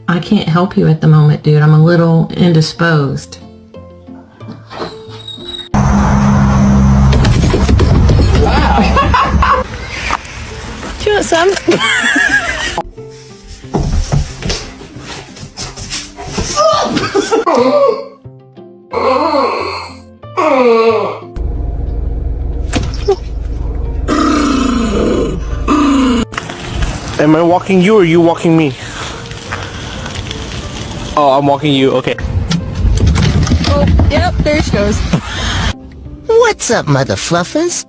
I can't help you at the moment, dude. I'm a little indisposed. Wow. Do you want some? Am I walking you or you walking me? Oh, I'm walking you, okay. Oh, yep, there she goes. What's up, mother fluffers?